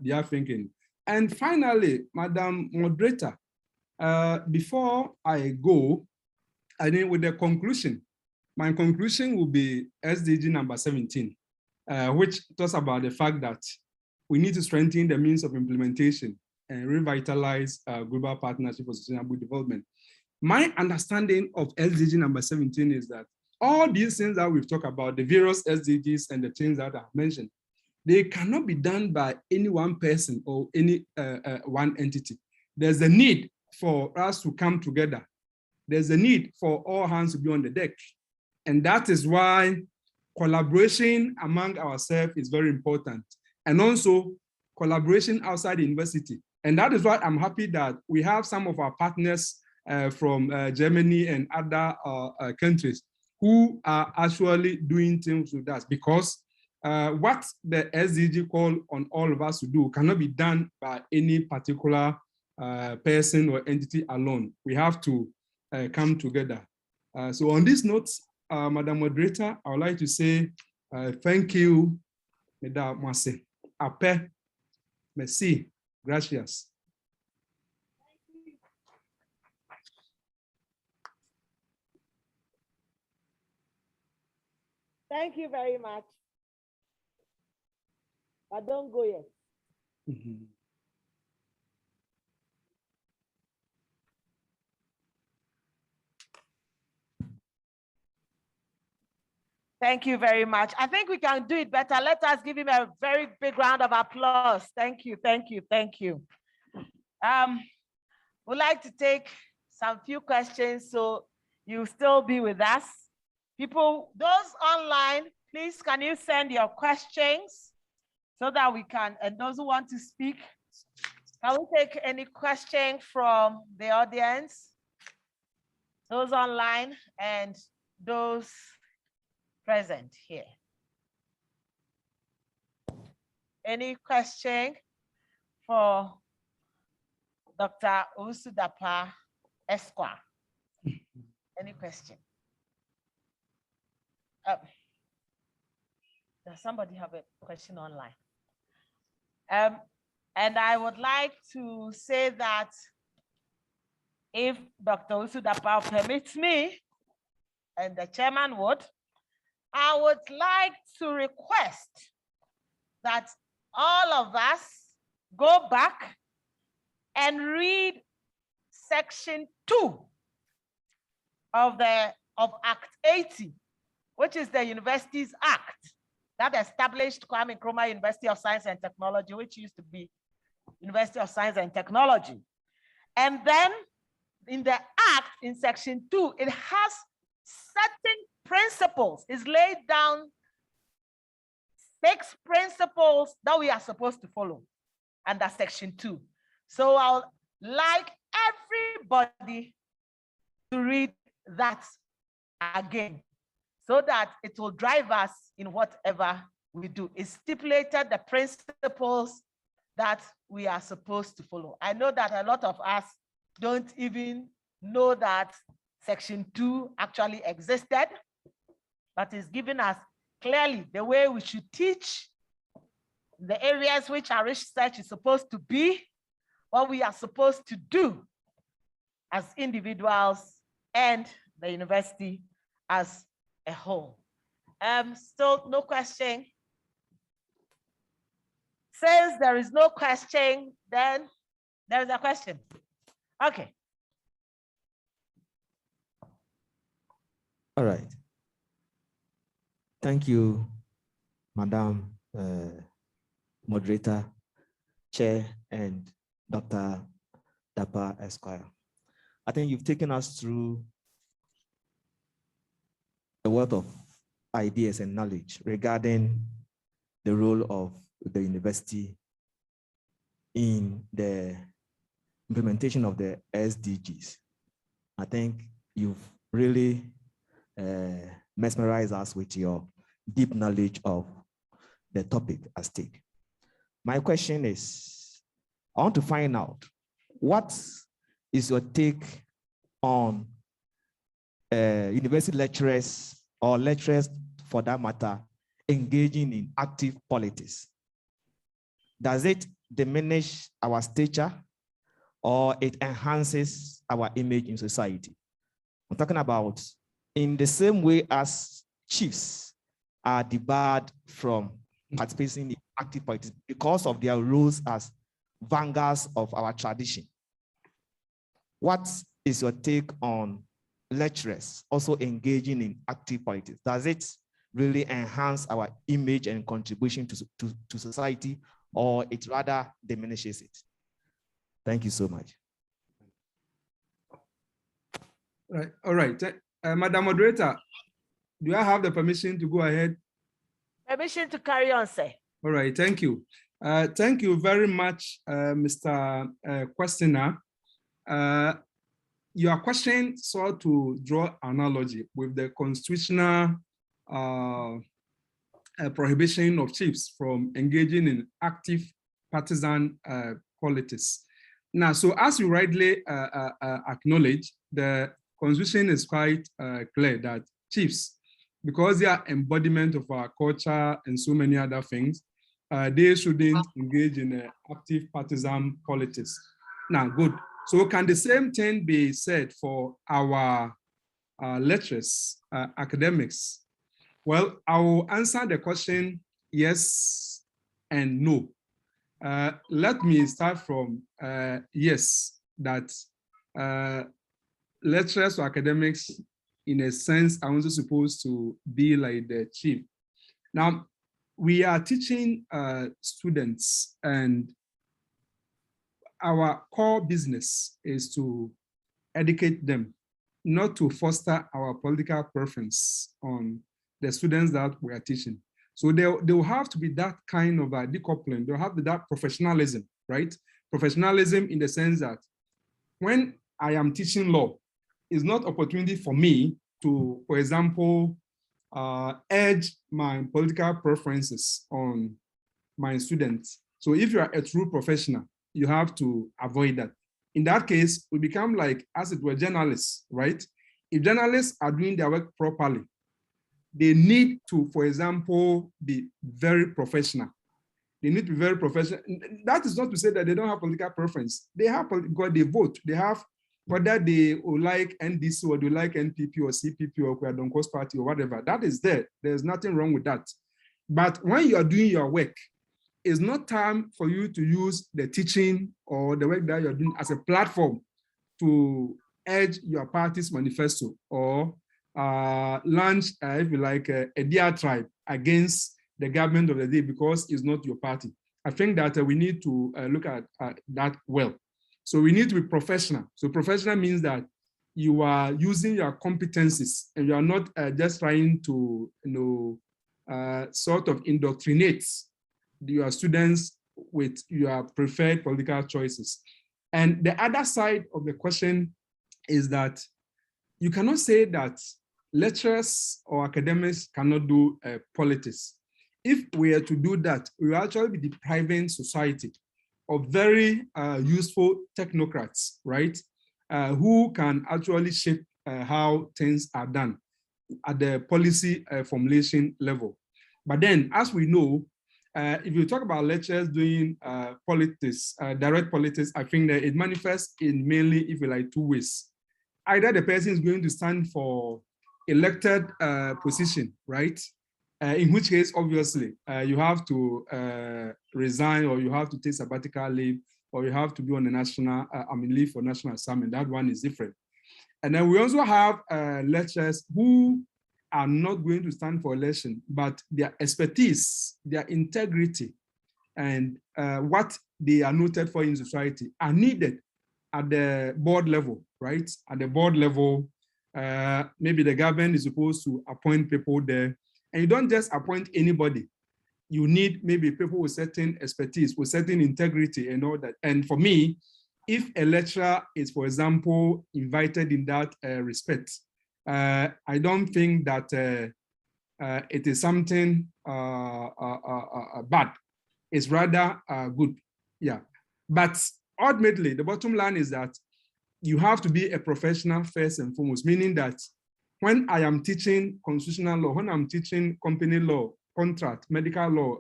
S3: their thinking. And finally, Madam Moderator, before I go, I think with the conclusion, my conclusion will be SDG number 17, which talks about the fact that we need to strengthen the means of implementation and revitalize global partnership for sustainable development. My understanding of SDG number 17 is that all these things that we've talked about, the various SDGs and the things that I've mentioned, they cannot be done by any one person or any one entity. There's a need for us to come together. There's a need for all hands to be on the deck. And that is why collaboration among ourselves is very important. And also collaboration outside the university. And that is why I'm happy that we have some of our partners from Germany and other countries who are actually doing things with us, because what the SDG call on all of us to do cannot be done by any particular person or entity alone. We have to come together. So on this note, Madam Moderator, I would like to say thank you, Mesdames, Messieurs. Après, merci, gracias.
S2: Thank you very much. But don't go yet.
S3: Mhm.
S2: Thank you very much. I think we can do it better. Let us give him a very big round of applause. Thank you, thank you, thank you. We'd like to take some few questions, so you still be with us. People, those online, please can you send your questions so that we can, and those who want to speak, can we take any question from the audience? Those online and those present here. Any question for Dr. Owusu-Dapaa Esquire? Any question? Does somebody have a question online? And I would like to say that if Dr. Owusu-Dapaa permits me, and the chairman would, I would like to request that all of us go back and read section 2 of Act 80, which is the Universities Act that established Kwame Nkrumah University of Science and Technology, which used to be University of Science and Technology. And then in the act, in section 2, it has certain principles. It's laid down 6 principles that we are supposed to follow under section 2. So I'll like everybody to read that again so that it will drive us in whatever we do. It's stipulated the principles that we are supposed to follow. I know that a lot of us don't even know that section 2 actually existed, but it's given us clearly the way we should teach, the areas which our research is supposed to be, what we are supposed to do as individuals and the university as a whole. Still no question. Since there is no question, then there is a question. Okay.
S4: All right. Thank you, Madam Moderator, Chair, and Dr. Dapaa Esquire. I think you've taken us through a wealth of ideas and knowledge regarding the role of the university in the implementation of the SDGs. I think you've really mesmerized us with your deep knowledge of the topic at stake. My question is, I want to find out, what is your take on university lecturers or lecturers for that matter engaging in active politics? Does it diminish our stature or it enhances our image in society? I'm talking about in the same way as chiefs are debarred from participating in active politics because of their roles as vanguards of our tradition. What is your take on lecturers also engaging in active politics? Does it really enhance our image and contribution to society, or it rather diminishes it? Thank you so much.
S3: All right. Madam Moderator, do I have the permission to go ahead?
S2: Permission to carry on, sir.
S3: All right, thank you. Thank you very much, Mr. Questioner. Your question sought to draw analogy with the constitutional prohibition of chiefs from engaging in active partisan politics. Now, so as you rightly acknowledge, the Constitution is quite clear that chiefs, because they are embodiment of our culture and so many other things, they shouldn't engage in active partisan politics. Now, good. So can the same thing be said for our lecturers, academics? Well, I will answer the question yes and no. Let me start from yes, that lecturers or academics, in a sense, are also supposed to be like the chief. Now, we are teaching students, and our core business is to educate them, not to foster our political preference on the students that we are teaching. So there will have to be that kind of a decoupling. There will have to be that professionalism, right? Professionalism in the sense that when I am teaching law, it's not opportunity for me to, for example, urge my political preferences on my students. So if you are a true professional, you have to avoid that. In that case, we become like, as it were, journalists, right? If journalists are doing their work properly, they need to, for example, be very professional. They need to be very professional. That is not to say that they don't have political preference. They have, because they vote. They have, whether they like NDC or they like NPP or CPP or Kwadonko's party or whatever, that is there. There's nothing wrong with that. But when you are doing your work, it's not time for you to use the teaching or the work that you're doing as a platform to urge your party's manifesto or launch, if you like, a diatribe against the government of the day because it's not your party. I think that we need to look at that well. So we need to be professional. So professional means that you are using your competencies and you are not just trying to, sort of indoctrinate your students with your preferred political choices. And the other side of the question is that you cannot say that lecturers or academics cannot do politics. If we are to do that, we will actually be depriving society of very useful technocrats, right? Who can actually shape how things are done at the policy formulation level. But then, as we know, if you talk about lecturers doing politics, direct politics, I think that it manifests in mainly, if you like, two ways. Either the person is going to stand for elected position, right? In which case, obviously, you have to resign or you have to take sabbatical leave or you have to be on the national, leave for national assignment. That one is different. And then we also have lecturers who are not going to stand for election, but their expertise, their integrity, and what they are noted for in society are needed at the board level, right? At the board level, maybe the government is supposed to appoint people there, and you don't just appoint anybody. You need maybe people with certain expertise, with certain integrity and all that. And for me, if a lecturer is, for example, invited in that respect, I don't think that it is something bad. It's rather good, yeah. But ultimately, the bottom line is that you have to be a professional first and foremost, meaning that when I am teaching constitutional law, when I'm teaching company law, contract, medical law,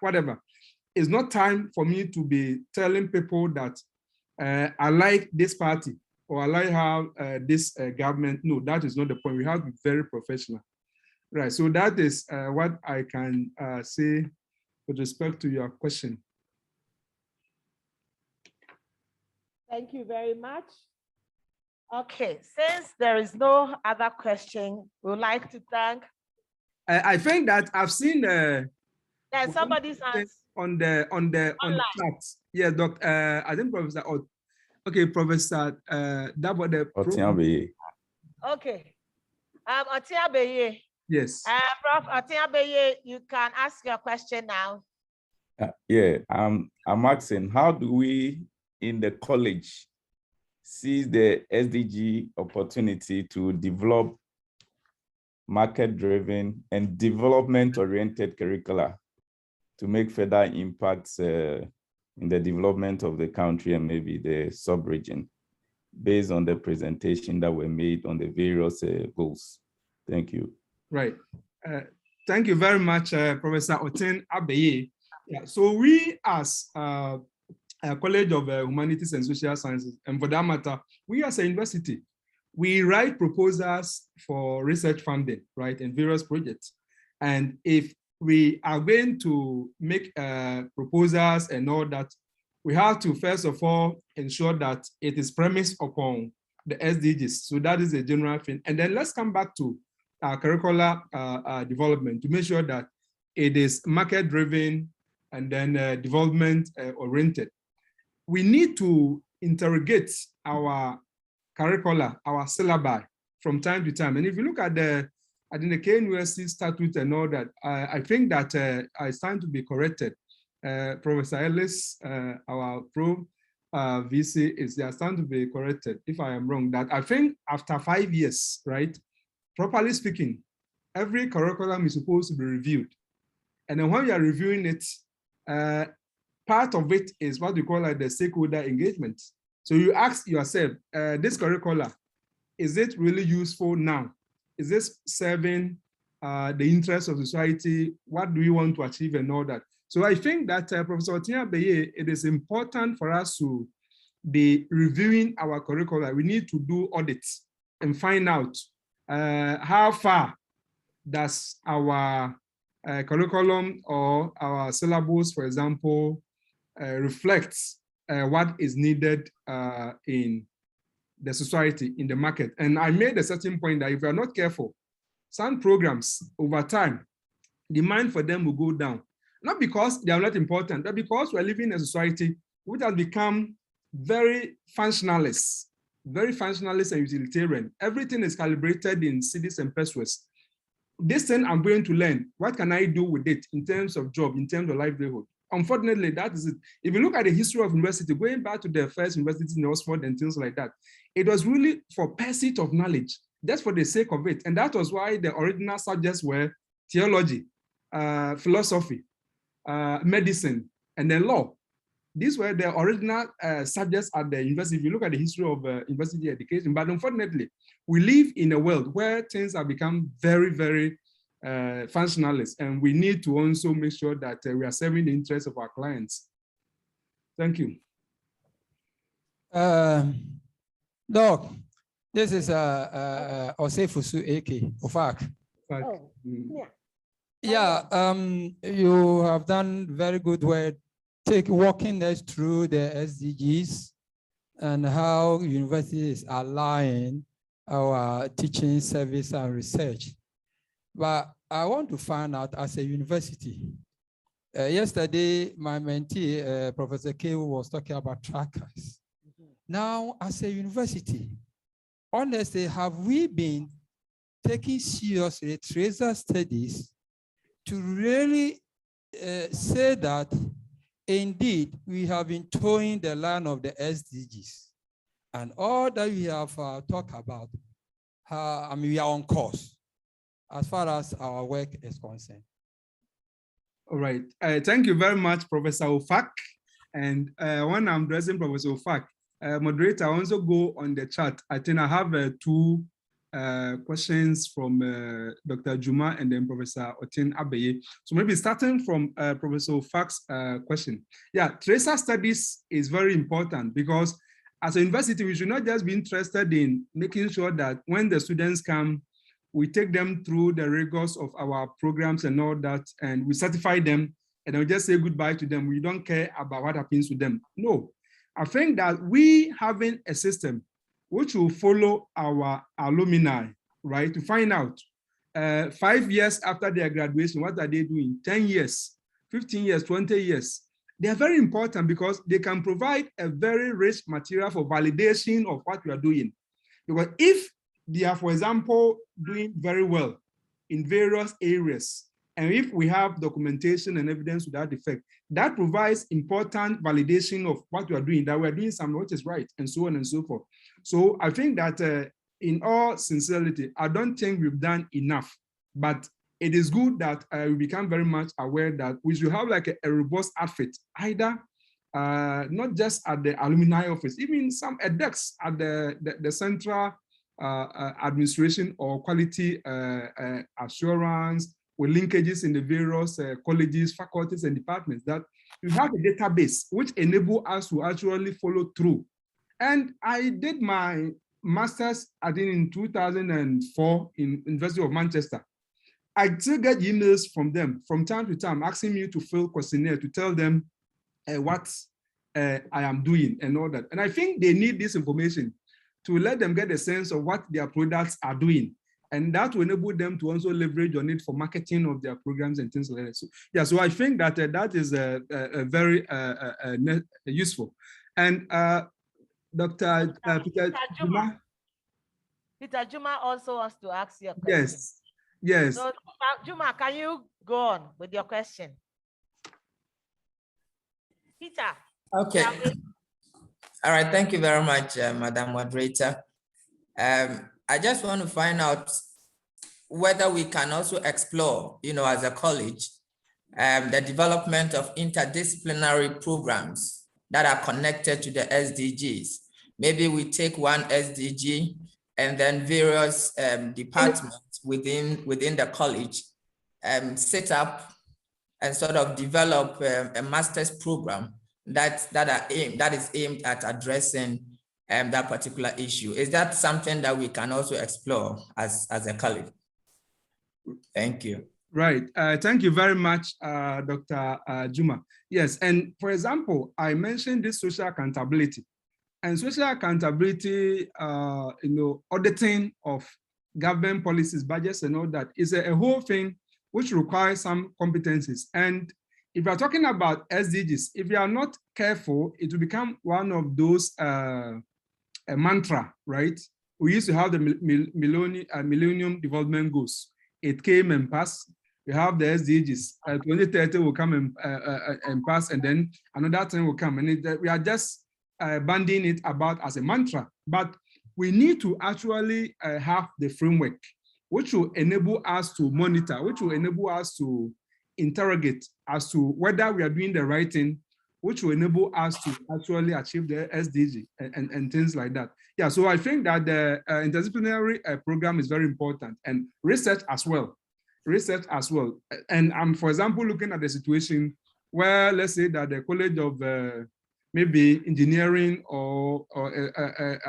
S3: whatever, it's not time for me to be telling people that I like this party or I like how this government. No, that is not the point. We have to be very professional. Right, so that is what I can say with respect to your question.
S2: Thank you very much. Okay, since there is no other question, we would like to thank.
S3: I think that I've seen
S2: there's somebody's hands
S3: on the chat. Yeah, Doctor. I think Professor. Okay, Professor. That was the
S2: okay. Otiabeye.
S3: Yes.
S2: Prof. Otiabeye, you can ask your question now.
S5: Yeah, I'm asking, how do we in the college seize the SDG opportunity to develop market-driven and development-oriented curricula to make further impacts in the development of the country and maybe the sub-region based on the presentation that were made on the various goals? Thank you.
S3: Right. Thank you very much, Professor Oten Abeye. Yeah, so we as a College of Humanities and Social Sciences, and for that matter, we as a university, we write proposals for research funding, right, in various projects. And if we are going to make proposals and all that, we have to first of all ensure that it is premised upon the SDGs. So that is a general thing. And then let's come back to curricular development to make sure that it is market driven and then development oriented. We need to interrogate our curricula, our syllabi from time to time. And if you look at the KNUST statute and all that, I think that it's time to be corrected. Professor Ellis, our pro VC, is there time to be corrected if I am wrong, that I think after 5 years, right, properly speaking, every curriculum is supposed to be reviewed. And then when you are reviewing it, part of it is what we call like the stakeholder engagement. So you ask yourself, this curricula, is it really useful now? Is this serving the interests of society? What do we want to achieve and all that? So I think that Professor Owusu-Dapaa, it is important for us to be reviewing our curricula. We need to do audits and find out how far does our curriculum or our syllabus, for example, reflects what is needed in the society, in the market. And I made a certain point that if we are not careful, some programs over time, demand for them will go down. Not because they are not important, but because we're living in a society which has become very functionalist and utilitarian. Everything is calibrated in cities and pursuits. This thing I'm going to learn, what can I do with it in terms of job, in terms of livelihood? Unfortunately, that is it. If you look at the history of university, going back to the first university in Oxford and things like that, it was really for pursuit of knowledge, just for the sake of it. And that was why the original subjects were theology, philosophy, medicine, and then law. These were the original subjects at the university, if you look at the history of university education. But unfortunately, we live in a world where things have become very, very functionalist, and we need to also make sure that we are serving the interests of our clients. Thank you.
S6: Doc, this is Osefusu AK, OFAC.
S2: Oh, yeah.
S6: Yeah, you have done very good work walking us through the SDGs and how universities are aligning our teaching, service, and research. But I want to find out, as a university, yesterday my mentee, Professor K, was talking about trackers. Now, as a university, honestly, have we been taking seriously tracer studies to really say that indeed we have been towing the line of the SDGs, and all that we have talked about, I mean, we are on course as far as our work is concerned.
S3: All right, thank you very much, Professor Ofak. And when I'm addressing Professor Ofak, moderator, I also go on the chat. I think I have two questions from Dr. Juma and then Professor Otin Abeye. So maybe starting from Professor Fak's question. Yeah, tracer studies is very important because as a university, we should not just be interested in making sure that when the students come, we take them through the rigors of our programs and all that, and we certify them, and then we just say goodbye to them. We don't care about what happens to them. No, I think that we having a system which will follow our alumni, right? To find out 5 years after their graduation, what are they doing? 10 years, 15 years, 20 years. They are very important because they can provide a very rich material for validation of what we are doing. Because if they are, for example, doing very well in various areas, and if we have documentation and evidence to that effect, that provides important validation of what we are doing, that we are doing something which is right, and so on and so forth. So I think that in all sincerity, I don't think we've done enough, but it is good that we become very much aware that we should have like a robust outfit, either not just at the alumni office, even some desks at the central administration or quality assurance, with linkages in the various colleges, faculties, and departments, that you have a database which enable us to actually follow through. And I did my master's, I think in 2004 in University of Manchester. I still get emails from them from time to time asking me to fill questionnaire to tell them what I am doing and all that. And I think they need this information to let them get a sense of what their products are doing. And that will enable them to also leverage on it for marketing of their programs and things like that. So, yeah, so I think that that is very useful. And Dr. Peter Juma.
S2: Peter Juma also wants to ask you a question.
S3: Yes, yes.
S2: So Juma, can you go on with your question? Peter.
S7: Okay. All right, thank you very much, Madam Moderator. I just want to find out whether we can also explore, as a college, the development of interdisciplinary programs that are connected to the SDGs. Maybe we take one SDG and then various departments within the college set up and sort of develop a master's program that is aimed at addressing that particular issue. Is that something that we can also explore as a college? Thank you.
S3: Right. Thank you very much, Dr. Juma. Yes, and for example, I mentioned this social accountability. And social accountability, auditing of government policies, budgets, and all that is a whole thing which requires some competencies. And if you're talking about SDGs, if you are not careful, it will become one of those a mantra, right? We used to have the Millennium Development Goals. It came and passed. We have the SDGs. 2030 will come and pass, and then another thing will come. And we are just banding it about as a mantra. But we need to actually have the framework, which will enable us to monitor, which will enable us to interrogate as to whether we are doing the right thing, which will enable us to actually achieve the SDG and things like that. Yeah, so I think that the interdisciplinary program is very important, and research as well. And I'm, for example, looking at the situation where, let's say that the College of maybe engineering or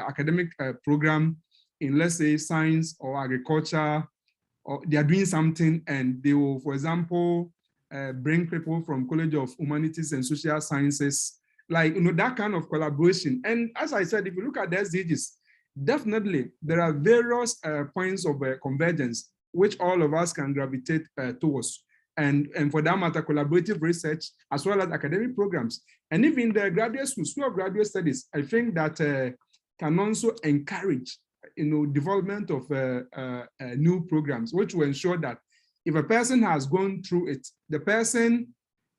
S3: academic program in, let's say, science or agriculture, or they are doing something and they will, for example, bring people from College of Humanities and Social Sciences, like, that kind of collaboration. And as I said, if you look at the SDGs, definitely there are various points of convergence which all of us can gravitate towards. And for that matter, collaborative research, as well as academic programs. And even the graduate school, School of Graduate Studies, I think that can also encourage, development of new programs, which will ensure that if a person has gone through it, the person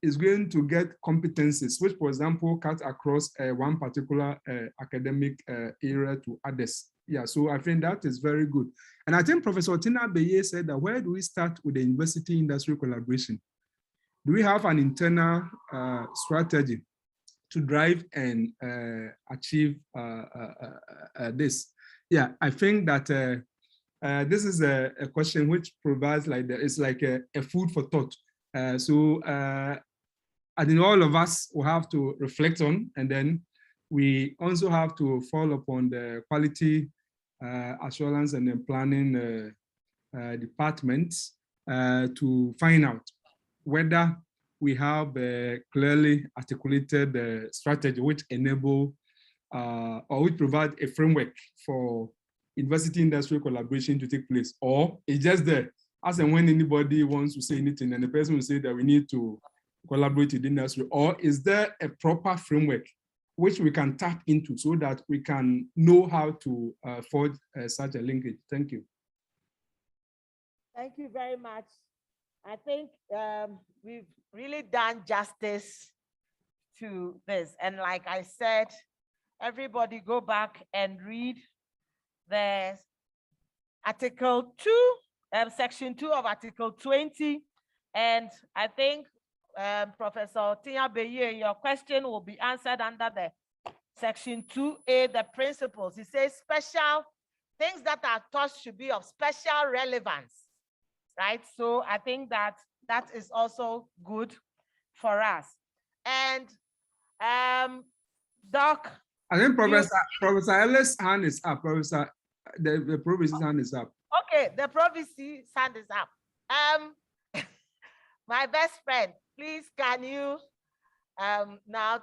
S3: is going to get competencies, which, for example, cut across one particular academic area to others. Yeah, so I think that is very good. And I think Professor Tina Beye said that where do we start with the university-industry collaboration? Do we have an internal strategy to drive and achieve this? Yeah, I think that this is a question which provides it's like a food for thought. I think all of us will have to reflect on, and then we also have to follow upon the quality assurance and then planning departments to find out whether we have a clearly articulated strategy which enable or which provide a framework for university industry collaboration to take place, or it's just there as and when anybody wants to say anything and the person will say that we need to collaborate with the industry, or is there a proper framework which we can tap into so that we can know how to forge such a linkage? Thank you.
S2: Thank you very much. I think we've really done justice to this. And like I said, everybody go back and read the Article 2, Section 2 of Article 20. And I think Professor Tina Beye, your question will be answered under the Section 2A, the principles. It says special things that are taught should be of special relevance, right? So I think that that is also good for us. And Doc,
S3: I think Professor Ellis' hand is up. The Provost's hand is up.
S2: Okay, the Provost's hand is up. My best friend, please can you now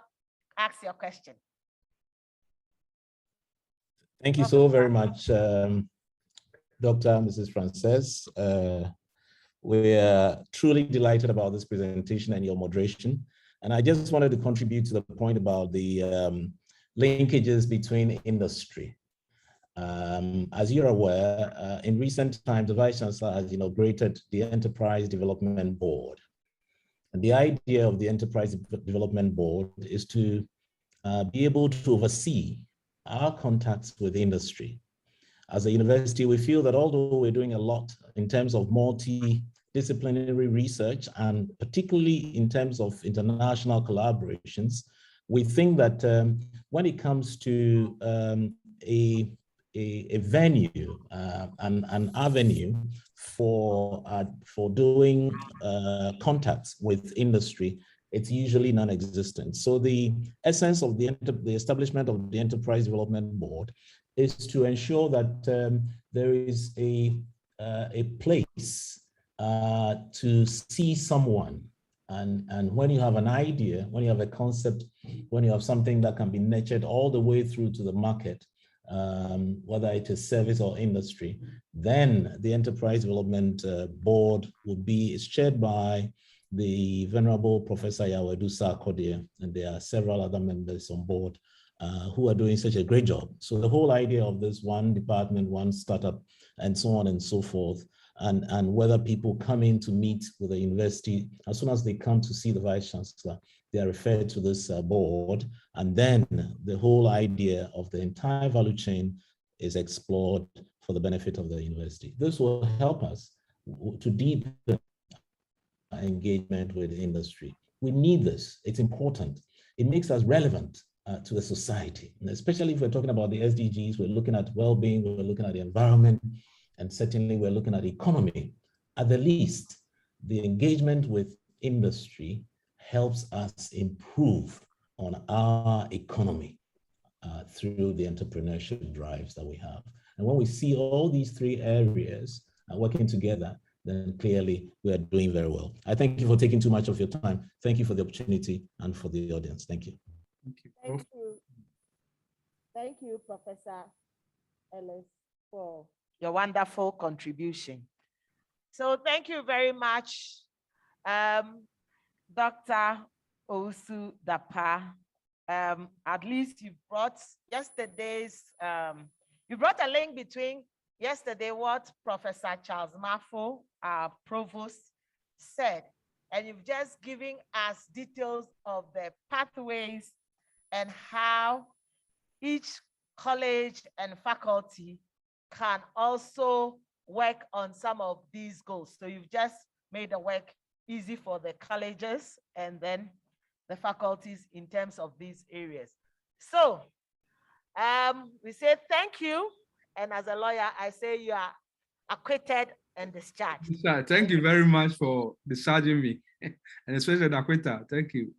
S2: ask your question?
S8: Thank you so very much, Dr. Mrs. Frances. We are truly delighted about this presentation and your moderation. And I just wanted to contribute to the point about the linkages between industry. As you're aware, in recent times, the Vice Chancellor has inaugurated the Enterprise Development Board. And the idea of the Enterprise Development Board is to be able to oversee our contacts with industry. As a university, we feel that although we're doing a lot in terms of multidisciplinary research, and particularly in terms of international collaborations, we think that when it comes to a venue, an avenue for doing contacts with industry, it's usually non-existent. So the essence of the establishment of the Enterprise Development Board is to ensure that there is a place to see someone. And when you have an idea, when you have a concept, when you have something that can be nurtured all the way through to the market, whether it is service or industry, then the Enterprise Development Board is chaired by the Venerable Professor Yawedu Sarkodie, and there are several other members on board who are doing such a great job. So the whole idea of this one department, one startup, and so on and so forth, and whether people come in to meet with the university, as soon as they come to see the Vice Chancellor, they are referred to this board, and then the whole idea of the entire value chain is explored for the benefit of the university. This will help us to deepen engagement with industry. We need this. It's important. It makes us relevant to the society, and especially if we're talking about the SDGs. We're looking at well-being, we're looking at the environment, and certainly we're looking at the economy. At the least, the engagement with industry helps us improve on our economy through the entrepreneurship drives that we have. And when we see all these three areas working together, then clearly we are doing very well. I thank you for taking too much of your time. Thank you for the opportunity and for the audience. Thank you.
S3: Thank you.
S2: Thank you. Thank you, Professor Ellis, for your wonderful contribution. So thank you very much, Dr. Owusu-Dapaa. At least you brought yesterday's, you brought a link between yesterday what Professor Charles Mafo, our provost, said, and you've just given us details of the pathways and how each college and faculty can also work on some of these goals. So you've just made the work easy for the colleges and then the faculties in terms of these areas. So we say thank you. And as a lawyer, I say you are acquitted and discharged.
S3: Thank you very much for discharging me, and especially the acquitter. Thank you.